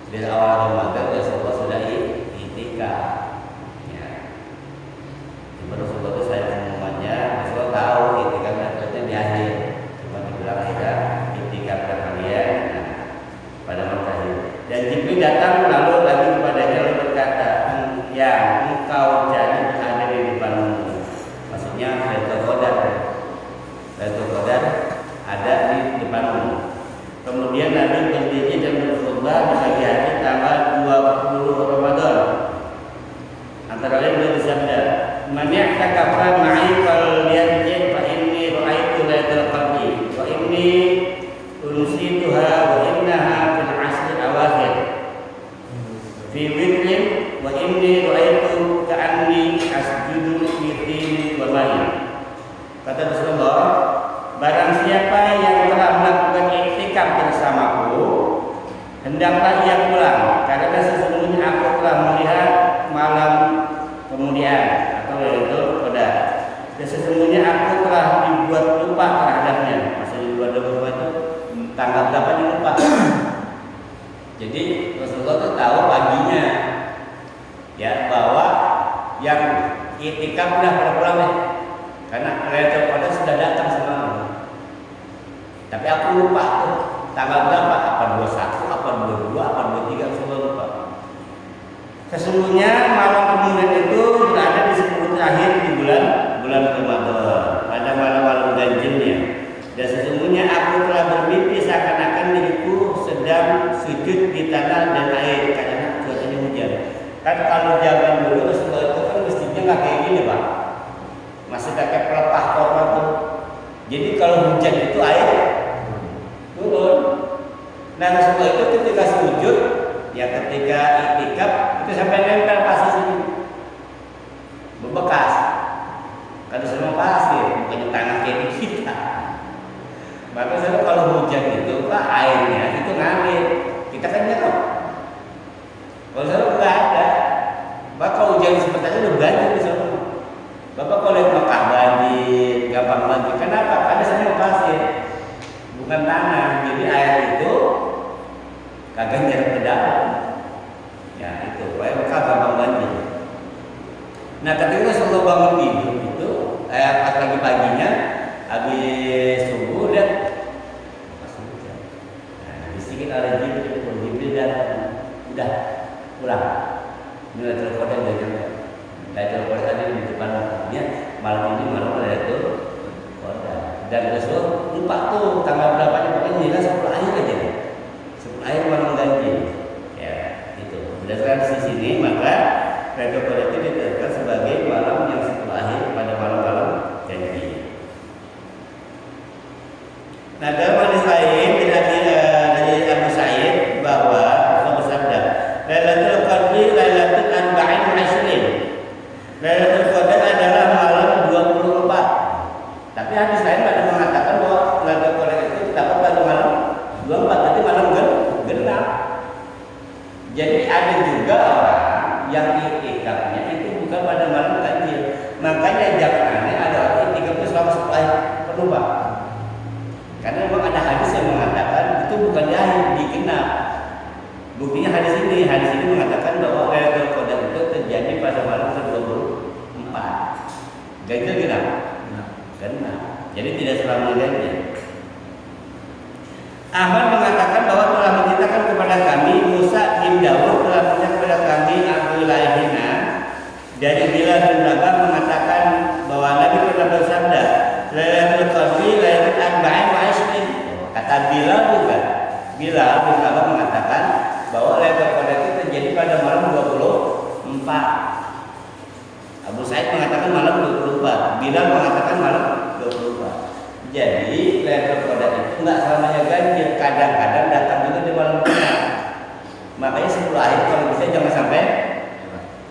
Dari awal Ramadan Rasulullah sudah i'tikaf. Ya. Cuma Rasulullah itu saya pengumumannya, Rasulullah tahu i'tikafnya ternyata di akhir. Cuma dibilang ada i'tikafnya kalian pada malam terakhir. Dan Jibril datang lalu lagi kepadanya lalu berkata, yang engkau jadi ada di depanmu. Maksudnya Lailatul Qadar. Lailatul Qadar ada di depanmu. Kemudian Nabi berdiri dan berkhutbah di pagi hari tanggal 20 Ramadan. Antara lain beliau bersabda, "Man ya'takafa ma'i falyarji fa inni ra'aitu lailatul qadri wa inni unsituha wa innaha fil 'asri awakhir fi witrin wa inni ra'aitu ka'anni asjudu fi tin wa ma'in." Kata Rasulullah, barang siapa yang telah melakukan i'tikaf bersamaku, hendaklah ia pulang, karena sesungguhnya aku telah melihat malam kemudian atau Lailatul Qadar. Dan sesungguhnya aku telah dibuat lupa terhadapnya. Maksudnya dibuat lupa itu tanggal berapa lupa. Jadi Rasulullah itu tahu paginya, ya, bahwa yang i'tikaf udah pada pulang deh, karena Lailatul Qadar sudah datang semalam. Tapi aku lupa tuh tanggal berapa, apa 21, apa 22, apa 23, saya lupa. Sesungguhnya malam kemudian itu berada di 10 terakhir di bulan Ramadan, pada malam-malam ganjilnya. Dan sesungguhnya aku telah bermimpi seakan-akan diriku sedang sujud di tanah dan air karena cuacanya hujan. Kan kalau zaman dulu Rasulullah itu kan mestinya nggak kayak gini, Pak. Masih pakai pelepah korban tuh. Jadi kalau hujan itu air turun. Nah Rasulullah itu ketika sujud, ya ketika i'tikaf itu sampai nempel pasir sini, berbekas. Karena semua pasir, bukannya tanah kayak kita. Maka saya kalau hujan itu Pak, airnya itu ngalir. Kita kan nyerap. Kalau saya nggak ada, maka hujan sebenarnya udah banjir di sana. Bapak kalau lihat Mekah banjir, gampang banjir. Kenapa? Karena semua pasir, bukan tanah. Jadi air itu kagak nyerap ke dalam. Ya itu, supaya Mekah gampang banjir. Nah ketika Rasulullah bangun tidur itu, pas lagi paginya, habis subuh dan masuk hujan. Nah bisikin oleh Jibril dan udah pulang. Ini Lailatul Qadar udah nyampe. Lailatul Qadar tadi di depan matanya, malam ini malam Lailatul Qadar. Dan Rasul lupa tuh tanggal berapanya, pokoknya jelas 10 akhir aja. 10 akhir malam ganjil. Ya, itu. Berdasarkan di sini maka Lailatul Qadar itu ditetapkan sebagai malam yang 10 akhir pada malam-malam ganjil. Nah, dalam hadis lain dari Abu Sa'id bahwa Rasul bersabda, Lailatul Qadri Lailatul Arba'in wa Ashrin. Lailatul Qadar adalah malam 24. Tapi hadis lain pada mengatakan bahwa Lailatul Qadar itu terdapat pada malam 24, jadi malam genap. Jadi ada juga orang yang i'tikafnya itu bukan pada malam ganjil. Makanya jangan aneh ada orang i'tikaf itu selama 10 hari penuh, Pak. Karena memang ada hadis yang mengatakan itu bukan di akhir, di genap. Buktinya hadis ini mengatakan bahwa Lailatul Qadar itu terjadi pada malam ke-24. Ganjil genap. Genap. Jadi tidak selama ganjil. Ahmad mengatakan bahwa telah menceritakan kepada kami Musa bin Daud telah menceritakan kepada kami Abu Laihina dari Bilal bin Rabah mengatakan bahwa Nabi pernah bersabda, Lailatul Qadri Lailatul Arba'in wa Ashrin. Kata Bilal juga. Bilal bin Rabah mengatakan bahwa Lailatul Qadar itu terjadi pada malam 24. Abu Sa'id mengatakan malam 24. Bilal mengatakan malam 24. Jadi Lailatul Qadar itu enggak selamanya ganjil, kadang-kadang datang juga di malam genap. Makanya 10 akhir kalau bisa jangan sampai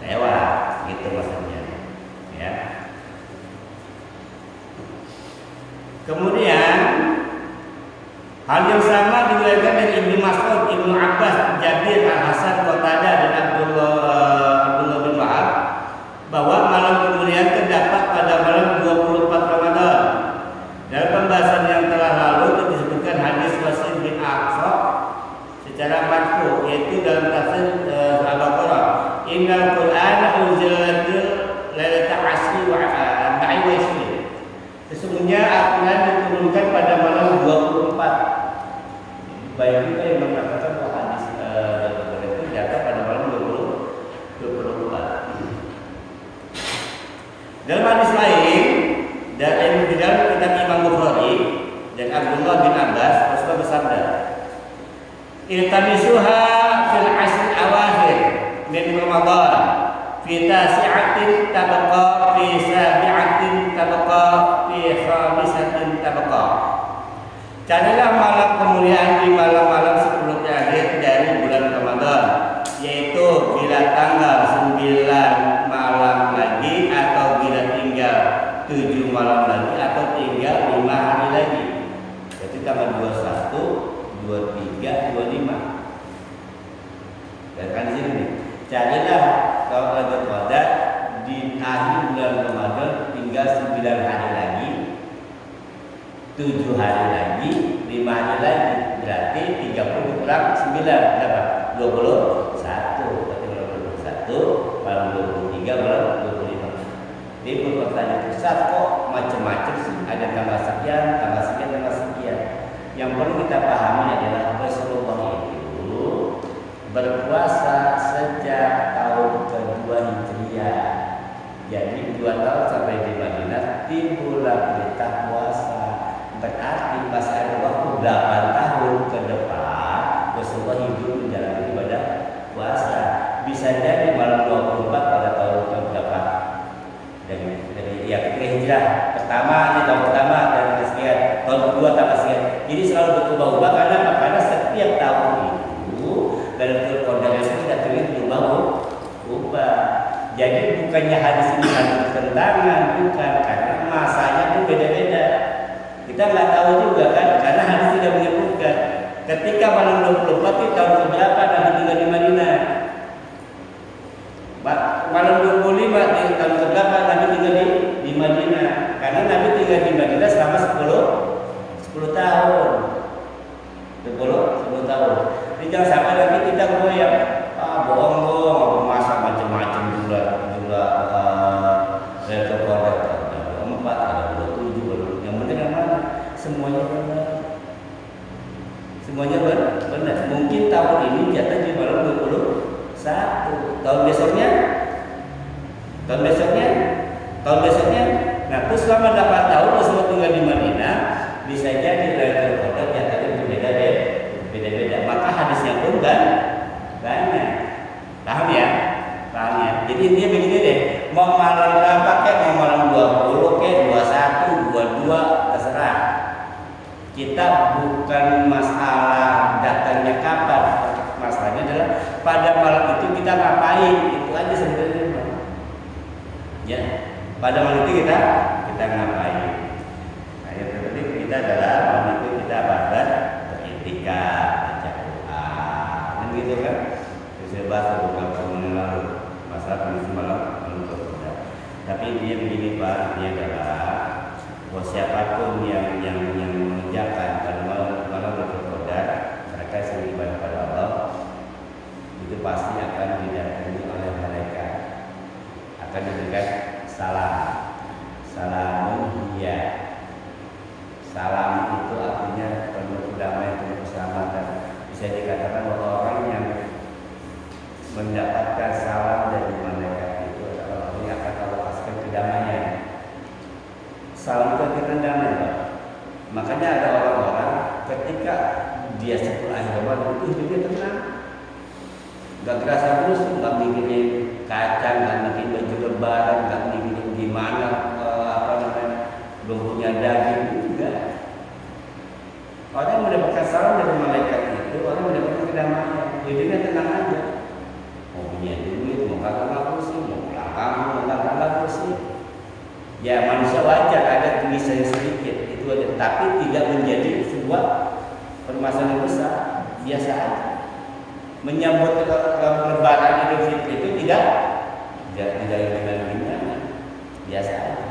lewat, gitu maksudnya. Ya. Kemudian hal yang sama diriwayatkan dari Ibnu Mas'ud, Ibnu Abbas, Jabir, Al-Hasan, Qatadah dan Abdullah bin Wahab bahwa malam kemuliaan terdapat pada malam 24 Ramadan. Dalam pembahasan yang telah lalu disebutkan hadis Wasil bin Aqsa secara marfu, yaitu dalam Sesungguhnya aturan diturunkan pada malam 24. Baik juga yang mengatakan bahwa hadis itu jatuh pada malam 24. Dalam hadis lain dan di dalam kitab Imam Bukhari dan Abdullah bin Abbas, Rasulullah bersabda, "Iltamisuha fil ashr awakhir min Ramadan, fi tasi'atin tabqa, fi sabi'atin tabqa, fi khamisatin tabqa." Carilah malam kemuliaan di malam-malam 10 terakhir dari bulan Ramadan, yaitu bila tanggal 9 malam lagi, atau bila tinggal 7 malam lagi, atau tinggal 5 hari lagi. Jadi tanggal 21, 23, 25. Dan kan di sini carilah kalau Lailatul Qadar di akhir bulan Ramadan, tinggal 9 hari lagi, 7 hari lagi, 5 hari lagi. Berarti 30 kurang 9 berapa? 21. Berarti malam 21, malam 23, malam 25. Jadi pertanyaan Ustaz, kok macam-macam sih? Ada tanggal sekian, tanggal sekian, tanggal sekian. Yang perlu kita pahami adalah Rasulullah itu berpuasa sejak tahun kedua Hijriah. Jadi 2 tahun sampai di Madinah timbullah perintah puasa. Berarti masih ada waktu 8 tahun ke depan Rasulullah hidup menjalani ibadah puasa. Bisa jadi malam 24 pada tahun berapa? Dari ya ketika hijrah pertama, tahun pertama dan sekian, tahun kedua tambah sekian. Jadi selalu berubah-ubah karena setiap tahun itu dalam Qadar itu tidak berubah. Jadi bukannya hadis ini satu tentangan, bukan, karena masanya itu beda-beda. Kita nggak tahu juga kan, karena hadis tidak menyebutkan ketika malam 24 itu tahun keberapa Nabi tinggal di Madinah. Malam 25 di tahun keberapa Nabi tinggal di Madinah. Karena Nabi tinggal di Madinah selama 10 tahun. 10 tahun. Jadi jangan sampai nanti kita goyang, bohong, masa macam-macam jumlah Lailatul Qadar ada 4, ada 27, yang penting yang mana? Semuanya benar. Semuanya benar. Mungkin tahun ini jatuh di malam 21. Tahun besoknya. Nah, terus selama 8 tahun Rasulullah tinggal di Madinah, bisa jadi Lailatul Qadar jatuhnya berbeda-beda. Maka hadisnya pun banyak. Paham ya? Jadi intinya begini deh, mau malam berapa kek, mau malam 20 kek, 21, 22, terserah. Kita bukan masalah datangnya kapan, masalahnya adalah pada malam itu kita ngapain, itu aja sebenarnya. Ya, pada malam itu kita ngapain. Nah, yang terpenting kita adalah malam itu kita ibadah, beriktikaf, baca Quran, dan gitu kan. Saya bahas beberapa bulan lalu masalah kondisi malam Qadar. Tapi dia begini Pak, dia adalah bahwa siapapun yang mengerjakan pada malam Qadar, mereka yang ibadah pada Allah, itu pasti akan didatangi oleh mereka, akan diberikan salamun hiya. Salam itu artinya penuh kedamaian, penuh keselamatan. Bisa dikatakan bahwa orang yang mendapatkan salam dari malaikat itu adalah orang yang akan Allah kasihkan kedamaian. Salam itu artinya damai, Pak. Makanya ada orang-orang ketika dia sepuluh akhir Ramadan itu hidupnya tenang, nggak kerasa terus, nggak mikirin kacang, nggak mikirin baju lebaran, nggak mikirin gimana belum punya daging, enggak. Orang yang mendapatkan salam dari malaikat itu orang yang mendapatkan kedamaian, hidupnya tenang aja. Mau punya duit, mau kagak pusing, mau pulang kampung, mau kagak pusing. Ya manusia wajar ada tulisan sedikit itu aja, tapi tidak menjadi sebuah permasalahan besar, biasa aja. Menyambut lebaran Idul Fitri itu tidak dengan gimana, biasa aja.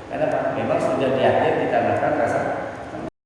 Karena memang sudah di hati kita